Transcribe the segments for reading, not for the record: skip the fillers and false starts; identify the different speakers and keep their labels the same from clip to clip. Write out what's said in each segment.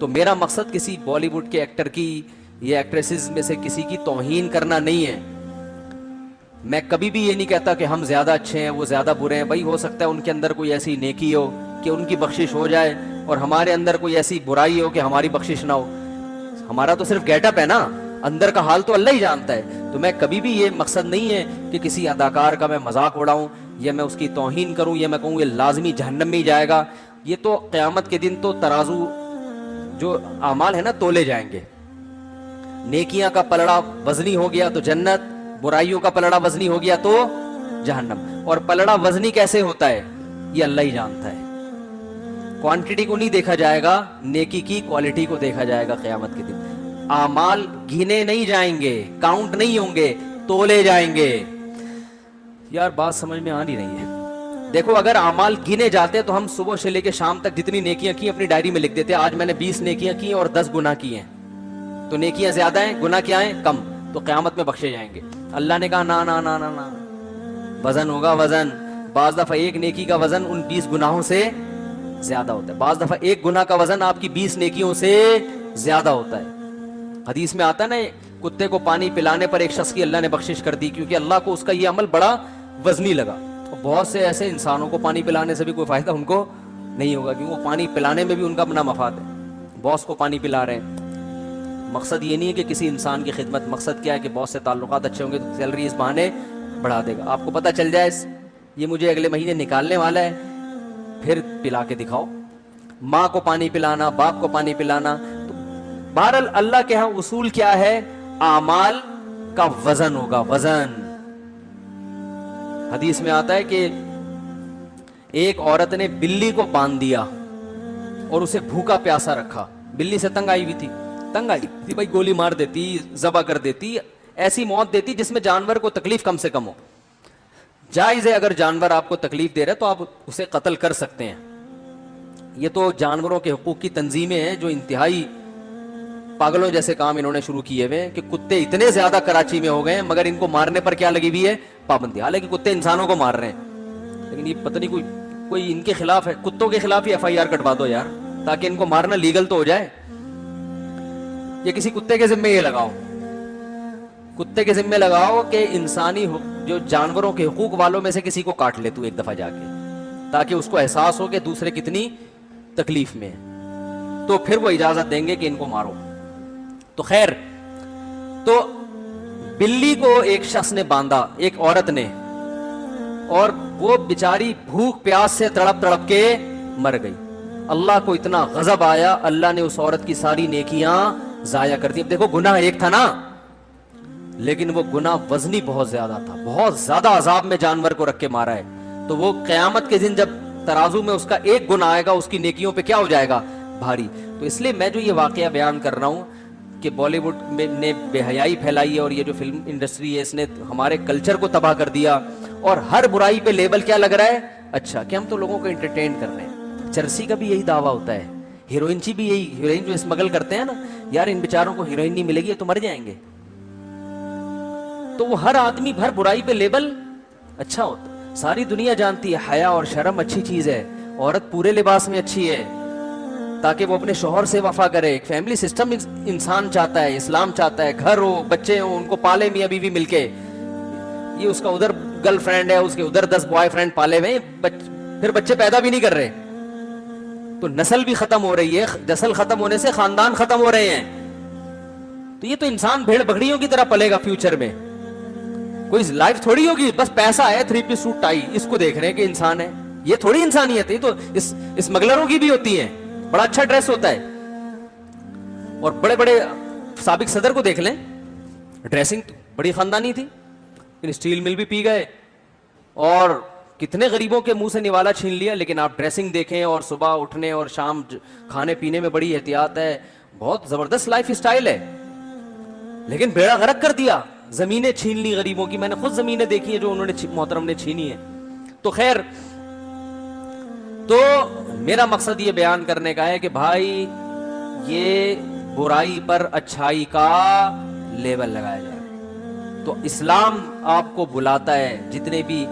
Speaker 1: تو میرا مقصد کسی بالی ووڈ کے ایکٹر کی یا ایکٹریسز میں سے کسی کی توہین کرنا نہیں ہے. میں کبھی بھی یہ نہیں کہتا کہ ہم زیادہ اچھے ہیں وہ زیادہ برے ہیں. بھائی ہو سکتا ہے ان کے اندر کوئی ایسی نیکی ہو کہ ان کی بخشش ہو جائے, اور ہمارے اندر کوئی ایسی برائی ہو کہ ہماری بخشش نہ ہو. ہمارا تو صرف گیٹ اپ ہے نا, اندر کا حال تو اللہ ہی جانتا ہے. تو میں کبھی بھی یہ مقصد نہیں ہے کہ کسی اداکار کا میں مذاق اڑاؤں یا میں اس کی توہین کروں یا میں کہوں یہ لازمی جہنم میں ہی جائے گا. یہ تو قیامت کے دن تو ترازو جو اعمال ہے نا تولے جائیں گے. نیکیاں کا پلڑا وزنی ہو گیا تو جنت, برائیوں کا پلڑا وزنی ہو گیا تو جہنم. اور پلڑا وزنی کیسے ہوتا ہے یہ اللہ ہی جانتا ہے. کوانٹٹی کو نہیں دیکھا جائے گا, نیکی کی کوالٹی کو دیکھا جائے گا قیامت کے دن. اعمال گنے نہیں جائیں گے, کاؤنٹ نہیں ہوں گے, تولے جائیں گے. یار بات سمجھ میں آ نہیں رہی ہے. دیکھو اگر اعمال گنے جاتے تو ہم صبح سے لے کے شام تک جتنی نیکیاں کی اپنی ڈائری میں لکھ دیتے, آج میں نے 20 نیکیاں کی اور 10 گناہ کیے ہیں. تو نیکیاں زیادہ ہیں, گناہ کیا ہیں کم, تو قیامت میں بخشے جائیں گے. اللہ نے کہا نا نا نا نا نا, وزن ہوگا وزن. بعض دفعہ ایک نیکی کا وزن ان 20 گناہوں سے زیادہ ہوتا ہے, بعض دفعہ ایک گناہ کا وزن آپ کی 20 نیکیوں سے زیادہ ہوتا ہے. حدیث میں آتا ہے نا, کتے کو پانی پلانے پر ایک شخص کی اللہ نے بخشش کر دی کیونکہ اللہ کو اس کا یہ عمل بڑا وزنی لگا. بہت سے ایسے انسانوں کو پانی پلانے سے بھی کوئی فائدہ ان کو نہیں ہوگا کیونکہ وہ پانی پلانے میں بھی ان کا اپنا مفاد ہے. باس کو پانی پلا رہے ہیں, مقصد یہ نہیں ہے کہ کسی انسان کی خدمت, مقصد کیا ہے کہ باس سے تعلقات اچھے ہوں گے تو سیلری اس بہانے بڑھا دے گا. آپ کو پتہ چل جائے یہ مجھے اگلے مہینے نکالنے والا ہے, پھر پلا کے دکھاؤ. ماں کو پانی پلانا, باپ کو پانی پلانا. تو بہرحال اللہ کے ہاں اصول کیا ہے, اعمال کا وزن ہوگا, وزن. حدیث میں آتا ہے کہ ایک عورت نے بلی کو باندھ دیا اور اسے بھوکا پیاسا رکھا. بلی سے تنگ آئی ہوئی تھی, بھائی گولی مار دیتی, ذبح کر دیتی, ایسی موت دیتی جس میں جانور کو تکلیف کم سے کم ہو. جائز ہے اگر جانور آپ کو تکلیف دے رہے تو آپ اسے قتل کر سکتے ہیں. یہ تو جانوروں کے حقوق کی تنظیمیں ہیں جو انتہائی پاگلوں جیسے کام انہوں نے شروع کیے ہوئے ہیں کہ کتے اتنے زیادہ کراچی میں ہو گئے ہیں مگر ان کو مارنے پر کیا لگی ہوئی ہے, پابندی. حالانکہ کتے انسانوں کو مار رہے ہیں, لیکن یہ پتہ نہیں کوئی ان کے خلاف ہے. کتوں کے خلاف ہی FIR کٹوا دو یار, تاکہ ان کو مارنا لیگل تو ہو جائے. یہ کسی کتے کے ذمے یہ لگاؤ, کتے کے ذمے لگاؤ کہ انسانی جو جانوروں کے حقوق والوں میں سے کسی کو کاٹ لے تو ایک دفعہ جا کے, تاکہ اس کو احساس ہو کہ دوسرے کتنی تکلیف میں ہے, تو پھر وہ اجازت دیں گے کہ ان کو مارو. تو خیر, تو بلی کو ایک شخص نے باندھا, ایک عورت نے, اور وہ بیچاری بھوک پیاس سے تڑپ تڑپ کے مر گئی. اللہ کو اتنا غضب آیا, اللہ نے اس عورت کی ساری نیکیاں ضائع کر دی. اب دیکھو گناہ ایک تھا نا, لیکن وہ گناہ وزنی بہت زیادہ تھا, بہت زیادہ عذاب میں جانور کو رکھ کے مارا ہے. تو وہ قیامت کے دن جب ترازو میں اس کا ایک گناہ آئے گا اس کی نیکیوں پہ کیا ہو جائے گا, بھاری. تو اس لیے میں جو یہ واقعہ بیان کر رہا ہوں کہ بالی ووڈ نے بے حیائی پھیلائی ہے اور یہ جو فلم انڈسٹری ہے اس نے ہمارے کلچر کو تباہ کر دیا, اور ہر برائی پہ لیبل کیا لگ رہا ہے, اچھا کہ ہم تو لوگوں کو انٹرٹین کر رہے ہیں. چرسی کا بھی یہی دعویٰ ہوتا ہے, ہیروئن چی بھی یہی, ہیروئن جو اسمگل کرتے ہیں نا, یار ان بیچاروں کو ہیروئن نہیں ملے گی تو مر جائیں گے. تو وہ ہر آدمی ہر برائی پہ لیبل اچھا ہوتا. ساری دنیا جانتی ہے حیا اور شرم اچھی چیز ہے, عورت پورے لباس میں اچھی ہے تاکہ وہ اپنے شوہر سے وفا کرے. ایک فیملی سسٹم انسان چاہتا ہے, اسلام چاہتا ہے, گھر ہو, بچے ہوں, ان کو پالے میاں بیوی مل کے. یہ اس کا ادھر گرل فرینڈ ہے, اس کے ادھر 10 بوائے فرینڈ پالے ہوئے, پھر بچے پیدا بھی نہیں کر رہے, تو نسل بھی ختم ہو رہی ہے. نسل ختم ہونے سے خاندان ختم ہو رہے ہیں. تو یہ تو انسان بھیڑ بکریوں کی طرح پلے گا فیوچر میں. کوئی لائف تھوڑی ہوگی بس پیسہ ہے, 3 پیس سوٹ ٹائی, اس کو دیکھ رہے ہیں کہ انسان ہے. یہ تھوڑی انسانیت ہے, یہ تو اسمگلروں کی بھی ہوتی ہے. بڑا اچھا ڈریس ہوتا ہے, اور بڑے بڑے سابق صدر کو دیکھ لیں, ڈریسنگ بڑی خاندانی تھی, لیکن اسٹیل مل بھی پی گئے اور کتنے غریبوں کے منہ سے نوالا چھین لیا. لیکن آپ ڈریسنگ دیکھیں اور صبح اٹھنے اور شام کھانے پینے میں بڑی احتیاط ہے, بہت زبردست لائف اسٹائل ہے. لیکن بیڑا غرق کر دیا, زمینیں چھین لی غریبوں کی. میں نے خود زمینیں دیکھی ہیں جو انہوں نے محترم نے چھینی ہے. تو خیر, تو میرا مقصد یہ بیان کرنے کا ہے کہ بھائی یہ برائی پر اچھائی کا لیبل لگایا جائے. تو اسلام آپ کو بلاتا ہے, جتنے بھی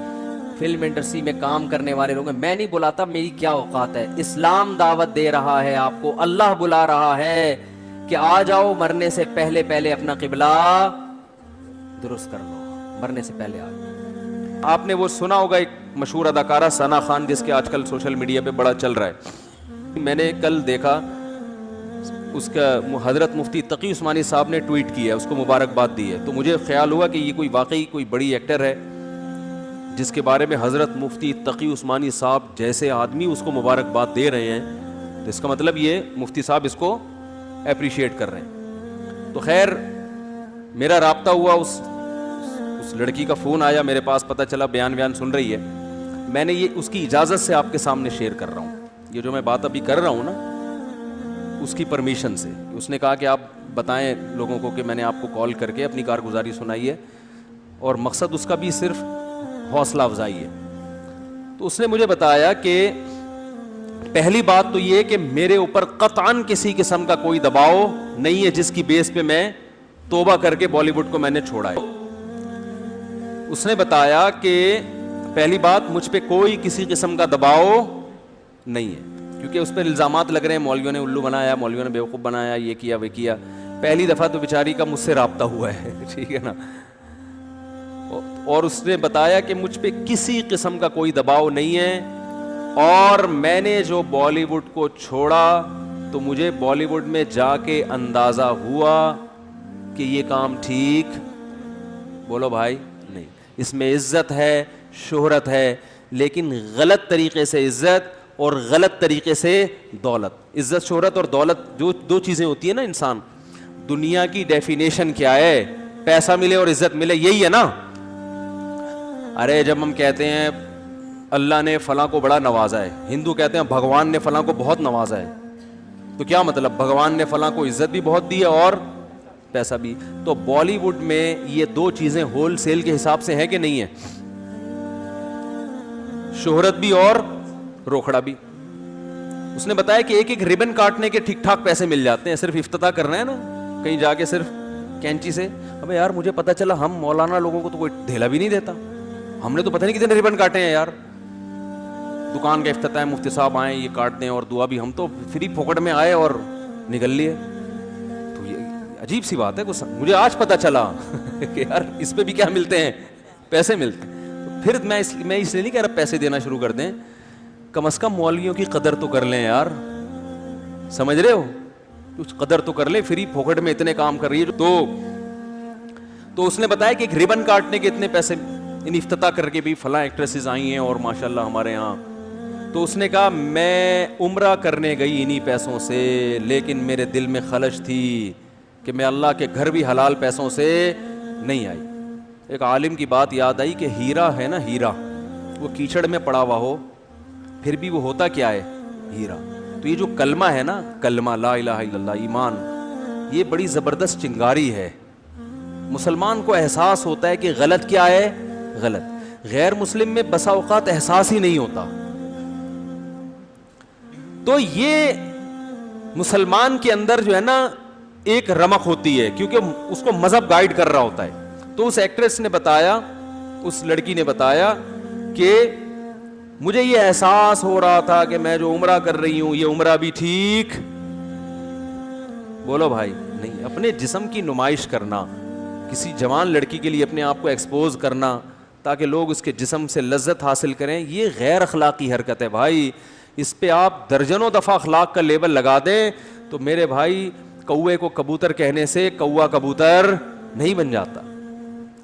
Speaker 1: فلم انڈسٹری میں کام کرنے والے لوگ ہیں. میں نہیں بلاتا, میری کیا اوقات ہے. اسلام دعوت دے رہا ہے آپ کو, اللہ بلا رہا ہے کہ آ جاؤ, مرنے سے پہلے پہلے اپنا قبلہ درست کر لو, مرنے سے پہلے آ جاؤ. آپ نے وہ سنا ہوگا ایک مشہور اداکارہ ثنا خان, جس کے آج کل سوشل میڈیا پہ بڑا چل رہا ہے. میں نے کل دیکھا اس کا حضرت مفتی تقی عثمانی صاحب نے ٹویٹ کیا ہے, اس کو مبارکباد دی ہے. تو مجھے خیال ہوا کہ یہ کوئی واقعی کوئی بڑی ایکٹر ہے جس کے بارے میں حضرت مفتی تقی عثمانی صاحب جیسے آدمی اس کو مبارکباد دے رہے ہیں, تو اس کا مطلب یہ مفتی صاحب اس کو اپریشیٹ کر رہے ہیں. تو خیر میرا رابطہ ہوا, اس لڑکی کا فون آیا میرے پاس, پتہ چلا بیان سن رہی ہے. میں نے یہ اس کی اجازت سے آپ کے سامنے شیئر کر رہا ہوں. یہ جو میں بات ابھی کر رہا ہوں نا, اس کی پرمیشن سے. اس نے کہا کہ آپ بتائیں لوگوں کو کہ میں نے آپ کو کال کر کے اپنی کارگزاری سنائی ہے, اور مقصد اس کا بھی صرف حوصلہ افزائی ہے. تو اس نے مجھے بتایا کہ پہلی بات تو یہ کہ میرے اوپر قطعاً کسی قسم کا کوئی دباؤ نہیں ہے جس کی بیس پہ میں توبہ کر کے بالی ووڈ کو میں نے چھوڑا ہے. اس نے بتایا کہ پہلی بات, مجھ پہ کوئی کسی قسم کا دباؤ نہیں ہے, کیونکہ اس پہ الزامات لگ رہے ہیں, مولویوں نے الو بنایا, مولویوں نے بیوقوف بنایا, یہ کیا وہ کیا. پہلی دفعہ تو بیچاری کا مجھ سے رابطہ ہوا ہے, ٹھیک ہے نا. اور اس نے بتایا کہ مجھ پہ کسی قسم کا کوئی دباؤ نہیں ہے, اور میں نے جو بالی ووڈ کو چھوڑا تو مجھے بالی ووڈ میں جا کے اندازہ ہوا کہ یہ کام ٹھیک, بولو بھائی, نہیں. اس میں عزت ہے, شہرت ہے, لیکن غلط طریقے سے عزت اور غلط طریقے سے دولت. عزت شہرت اور دولت جو دو چیزیں ہوتی ہیں نا, انسان دنیا کی ڈیفینیشن کیا ہے, پیسہ ملے اور عزت ملے, یہی ہے نا. ارے جب ہم کہتے ہیں اللہ نے فلاں کو بڑا نوازا ہے, ہندو کہتے ہیں بھگوان نے فلاں کو بہت نوازا ہے, تو کیا مطلب, بھگوان نے فلاں کو عزت بھی بہت دی ہے اور پیسہ بھی. تو بالی ووڈ میں یہ دو چیزیں ہول سیل کے حساب سے ہیں کہ نہیں ہے, شہرت بھی اور روکھڑا بھی. اس نے بتایا کہ ایک ایک ربن کاٹنے کے ٹھیک ٹھاک پیسے مل جاتے ہیں, صرف افتتاح کر رہے ہیں نا کہیں جا کے صرف کینچی سے. ابے یار مجھے پتا چلا ہم مولانا لوگوں کو تو کوئی دھیلا بھی نہیں دیتا, ہم نے تو پتہ نہیں کتنے ربن کاٹے ہیں یار. دکان کا افتتاح, مفتی صاحب آئے یہ کاٹ دیں اور دعا بھی, ہم تو فری پھوکٹ میں آئے اور نکل لیے. تو یہ عجیب سی بات ہے, مجھے آج پتا چلا کہ یار اس پہ بھی کیا ملتے ہیں, پیسے ملتے ہیں. تو پھر میں اس لیے نہیں کہہ رہا پیسے دینا شروع کر دیں, کم از کم مولویوں کی قدر تو کر لیں یار, سمجھ رہے ہو, کچھ قدر تو کر لیں. فری پھوکٹ میں اتنے کام کر رہی ہے. تو اس نے بتایا کہ ایک ربن کاٹنے کے اتنے پیسے, ان افتتاح کر کے بھی فلاں ایکٹریسز آئی ہیں اور ماشاءاللہ ہمارے ہاں. تو اس نے کہا میں عمرہ کرنے گئی انہی پیسوں سے, لیکن میرے دل میں خلش تھی کہ میں اللہ کے گھر بھی حلال پیسوں سے نہیں آئی. ایک عالم کی بات یاد آئی کہ ہیرا ہے نا, ہیرا وہ کیچڑ میں پڑا ہوا ہو پھر بھی وہ ہوتا کیا ہے, ہیرا. تو یہ جو کلمہ ہے نا, کلمہ لا الہ الا اللہ, ایمان, یہ بڑی زبردست چنگاری ہے. مسلمان کو احساس ہوتا ہے کہ غلط کیا ہے, غلط. غیر مسلم میں بسا اوقات احساس ہی نہیں ہوتا. تو یہ مسلمان کے اندر جو ہے نا ایک رمق ہوتی ہے, کیونکہ اس کو مذہب گائیڈ کر رہا ہوتا ہے. تو اس ایکٹریس نے بتایا, اس لڑکی نے بتایا کہ مجھے یہ احساس ہو رہا تھا کہ میں جو عمرہ کر رہی ہوں یہ عمرہ بھی ٹھیک, بولو بھائی, نہیں. اپنے جسم کی نمائش کرنا, کسی جوان لڑکی کے لیے اپنے آپ کو ایکسپوز کرنا تاکہ لوگ اس کے جسم سے لذت حاصل کریں, یہ غیر اخلاقی حرکت ہے بھائی. اس پہ آپ درجنوں دفعہ اخلاق کا لیبل لگا دیں تو میرے بھائی کوے کو کبوتر کہنے سے کوا کبوتر نہیں بن جاتا.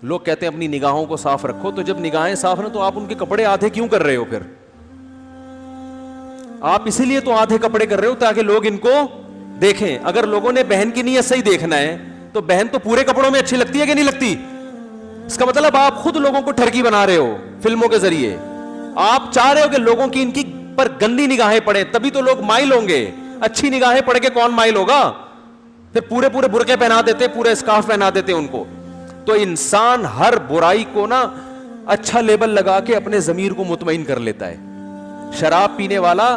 Speaker 1: لوگ کہتے ہیں اپنی نگاہوں کو صاف رکھو, تو جب نگاہیں صاف ہیں تو آپ ان کے کپڑے آدھے کیوں کر رہے ہو؟ پھر آپ اسی لیے تو آدھے کپڑے کر رہے ہو تاکہ لوگ ان کو دیکھیں. اگر لوگوں نے بہن کی نیت سے ہی دیکھنا ہے تو بہن تو پورے کپڑوں میں اچھی لگتی ہے کہ نہیں لگتی؟ اس کا مطلب آپ خود لوگوں کو ٹھرکی بنا رہے ہو فلموں کے ذریعے. آپ چاہ رہے ہو کہ لوگوں کی ان کی پر گندی نگاہیں پڑے تبھی تو لوگ مائل ہوں گے. اچھی نگاہیں پڑھ کے کون مائل ہوگا؟ پھر پورے برقعے پہنا دیتے, پورے اسکارف پہنا دیتے ان کو. تو انسان ہر برائی کو نا اچھا لیبل لگا کے اپنے ضمیر کو مطمئن کر لیتا ہے. شراب پینے والا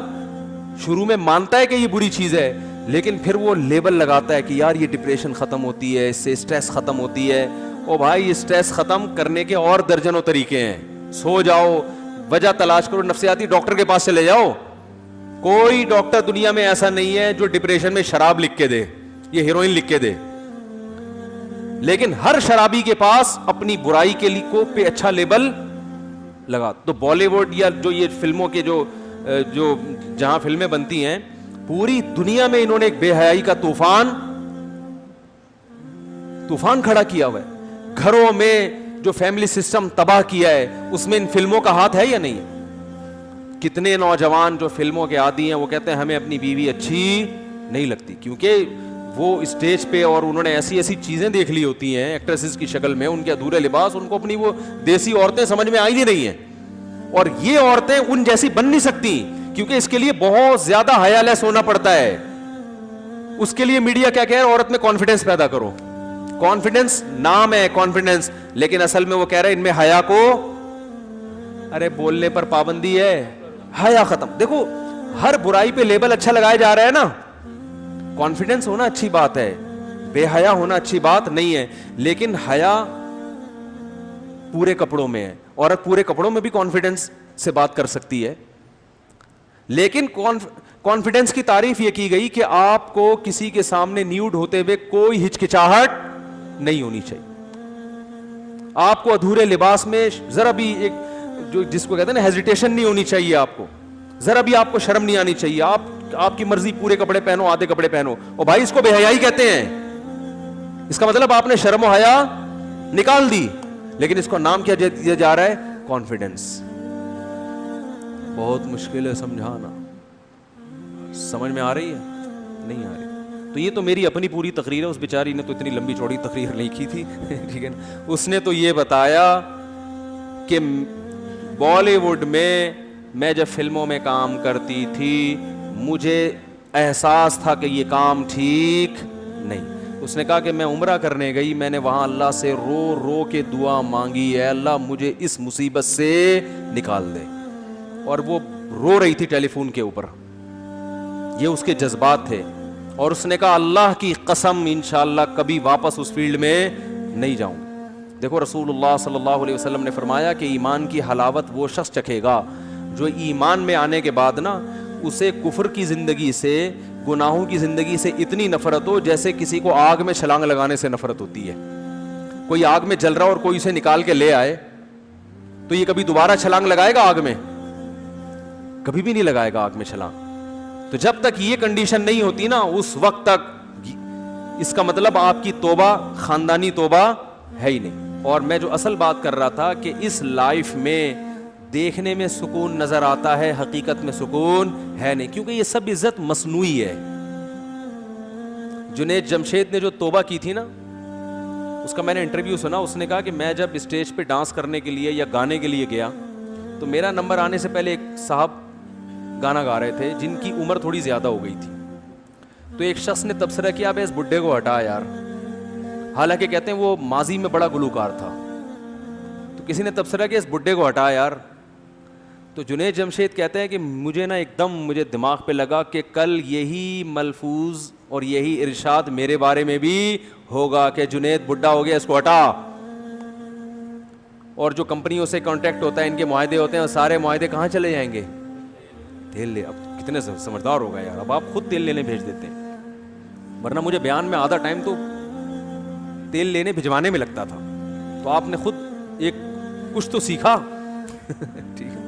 Speaker 1: شروع میں مانتا ہے کہ یہ بری چیز ہے, لیکن پھر وہ لیبل لگاتا ہے کہ یار یہ ڈپریشن ختم ہوتی ہے, اس سے اسٹریس ختم ہوتی ہے. او بھائی اسٹریس ختم کرنے کے اور درجنوں طریقے ہیں. سو جاؤ,
Speaker 2: وجہ تلاش کرو, نفسیاتی ڈاکٹر کے پاس چلے جاؤ. کوئی ڈاکٹر دنیا میں ایسا نہیں ہے جو ڈپریشن میں شراب لکھ کے دے, یہ ہیروئن لکھ کے دے. لیکن ہر شرابی کے پاس اپنی برائی کے لیے کو پہ اچھا لیبل لگا. تو بالی ووڈ یا جو یہ فلموں کے جو جہاں فلمیں بنتی ہیں, پوری دنیا میں انہوں نے ایک بے حیائی کا طوفان کھڑا کیا ہوا ہے. گھروں میں جو فیملی سسٹم تباہ کیا ہے, اس میں ان فلموں کا ہاتھ ہے یا نہیں؟ کتنے نوجوان جو فلموں کے عادی ہیں وہ کہتے ہیں ہمیں اپنی بیوی اچھی نہیں لگتی, کیونکہ وہ اسٹیج پہ اور انہوں نے ایسی ایسی چیزیں دیکھ لی ہوتی ہیں ایکٹریسز کی شکل میں, ان کے ادھورے لباس, ان کو اپنی وہ دیسی عورتیں سمجھ میں آئی نہیں رہی ہیں. اور یہ عورتیں ان جیسی بن نہیں سکتی, کیونکہ اس کے لیے بہت زیادہ حیا لیس ہونا پڑتا ہے. اس کے لیے میڈیا کیا کہہ رہا ہے, عورت میں کانفیڈنس پیدا کرو. کانفیڈنس نام ہے کانفیڈنس, لیکن اصل میں وہ کہہ رہے ہیں ان میں حیا کو, ارے بولنے پر پابندی ہے, حیا ختم. دیکھو ہر برائی پہ لیبل اچھا لگایا جا رہا ہے نا. کانفیڈنس ہونا اچھی بات ہے, بے حیا ہونا اچھی بات نہیں ہے, لیکن حیا پورے کپڑوں میں ہے. عورت پورے کپڑوں میں بھی کانفیڈنس سے بات کر سکتی ہے, لیکن کانفیڈنس کی تعریف یہ کی گئی کہ آپ کو کسی کے سامنے نیوڈ ہوتے ہوئے کوئی ہچکچاہٹ نہیں ہونی چاہیے. آپ کو ادھورے لباس میں ذرا بھی ایک جو جس کو کہتے ہیں نا ہیزیٹیشن نہیں ہونی چاہیے, آپ کو ذرا بھی آپ کو شرم نہیں آنی چاہیے. آپ کی مرضی پورے کپڑے پہنو, آدھے کپڑے پہنو, اور بھائی اس کو بے حیائی کہتے ہیں. اس کا مطلب آپ نے شرم و حیا نکال دی, لیکن اس کو نام کیا دیا جا رہا ہے, کانفیڈنس. بہت مشکل ہے سمجھانا, سمجھ میں آ رہی ہے نہیں آ رہی؟ تو یہ تو میری اپنی پوری تقریر ہے, اس بیچاری نے تو اتنی لمبی چوڑی تقریر نہیں کی تھی, ٹھیک ہے نا. اس نے تو یہ بتایا کہ بالی ووڈ میں جب فلموں میں کام کرتی تھی مجھے احساس تھا کہ یہ کام ٹھیک نہیں. اس نے کہا کہ میں عمرہ کرنے گئی, میں نے وہاں اللہ سے رو رو کے دعا مانگی, ہے اللہ مجھے اس مصیبت سے نکال دے. اور وہ رو رہی تھی ٹیلی فون کے اوپر, یہ اس کے جذبات تھے. اور اس نے کہا اللہ کی قسم انشاءاللہ کبھی واپس اس فیلڈ میں نہیں جاؤں. دیکھو رسول اللہ صلی اللہ علیہ وسلم نے فرمایا کہ ایمان کی حلاوت وہ شخص چکھے گا جو ایمان میں آنے کے بعد نا اسے کفر کی زندگی سے, گناہوں کی زندگی سے اتنی نفرت ہو جیسے کسی کو آگ میں چھلانگ لگانے سے نفرت ہوتی ہے. کوئی آگ میں جل رہا اور کوئی اسے نکال کے لے آئے تو یہ کبھی دوبارہ چھلانگ لگائے گا آگ میں؟ کبھی بھی نہیں لگائے گا آگ میں چھلانگ. تو جب تک یہ کنڈیشن نہیں ہوتی نا اس وقت تک اس کا مطلب آپ کی توبہ خاندانی توبہ ہے ہی نہیں. اور میں جو اصل بات کر رہا تھا کہ اس لائف میں دیکھنے میں سکون نظر آتا ہے, حقیقت میں سکون ہے نہیں, کیونکہ یہ سب عزت مصنوعی ہے. جنید جمشید نے جو توبہ کی تھی نا, اس کا میں نے انٹرویو سنا, اس نے کہا کہ میں جب اسٹیج پہ ڈانس کرنے کے لیے یا گانے کے لیے گیا تو میرا نمبر آنے سے پہلے ایک صاحب گانا گا رہے تھے جن کی عمر تھوڑی زیادہ ہو گئی تھی. تو ایک شخص نے تبصرہ کیا بھائی اس بڈھے کو ہٹا یار, حالانکہ کہتے ہیں وہ ماضی میں بڑا گلوکار تھا. تو کسی نے تبصرہ کیا اس بڈھے کو ہٹا یار. تو جنید جمشید کہتے ہیں کہ مجھے نا ایک دم مجھے دماغ پہ لگا کہ کل یہی ملفوظ اور یہی ارشاد میرے بارے میں بھی ہوگا کہ جنید بڈھا ہو گیا اس کو ہٹا. اور جو کمپنیوں سے کانٹیکٹ ہوتا ہے, ان کے معاہدے ہوتے ہیں, سارے معاہدے کہاں چلے جائیں گے؟ تیل لے. اب کتنے سمجھدار ہو گئے یار, اب آپ خود تیل لینے بھیج دیتے ہیں, ورنہ مجھے بیان میں آدھا ٹائم تو تیل لینے بھجوانے میں لگتا تھا. تو آپ نے خود ایک کچھ تو سیکھا. ٹھیک ہے.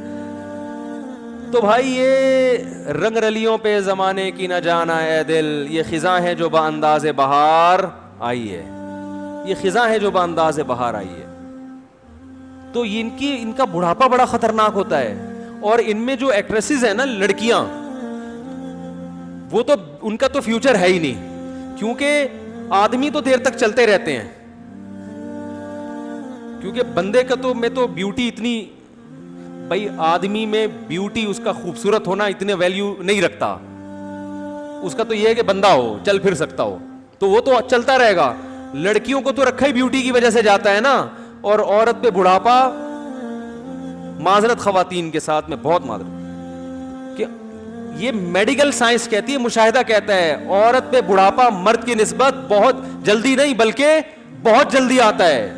Speaker 2: تو بھائی یہ رنگ رلیوں پہ زمانے کی نہ جانا اے دل, یہ خزاں ہے جو بانداز بہار آئی ہے, یہ خزاں ہے جو بانداز بہار آئی ہے. تو ان کا بڑھاپا بڑا خطرناک ہوتا ہے. اور ان میں جو ایکٹریسز ہیں نا لڑکیاں, وہ تو ان کا تو فیوچر ہے ہی نہیں, کیونکہ آدمی تو دیر تک چلتے رہتے ہیں, کیونکہ بندے کا تو میں تو بیوٹی اتنی, بھائی آدمی میں بیوٹی اس کا خوبصورت ہونا اتنے ویلیو نہیں رکھتا. اس کا تو یہ ہے کہ بندہ ہو, چل پھر سکتا ہو, تو وہ تو چلتا رہے گا. لڑکیوں کو تو رکھا ہی بیوٹی کی وجہ سے جاتا ہے نا. اور عورت پہ بڑھاپا, معذرت خواتین کے ساتھ میں بہت معذرت, کہ یہ میڈیکل سائنس کہتی ہے, مشاہدہ کہتا ہے عورت پہ بڑھاپا مرد کی نسبت بہت جلدی نہیں بلکہ بہت جلدی آتا ہے.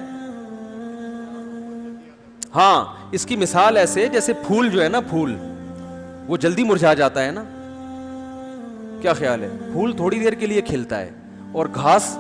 Speaker 2: ہاں, اس کی مثال ایسے جیسے پھول جو ہے نا، پھول وہ جلدی مرجھا جاتا ہے نا، کیا خیال ہے؟ پھول تھوڑی دیر کے لیے کھلتا ہے اور گھاس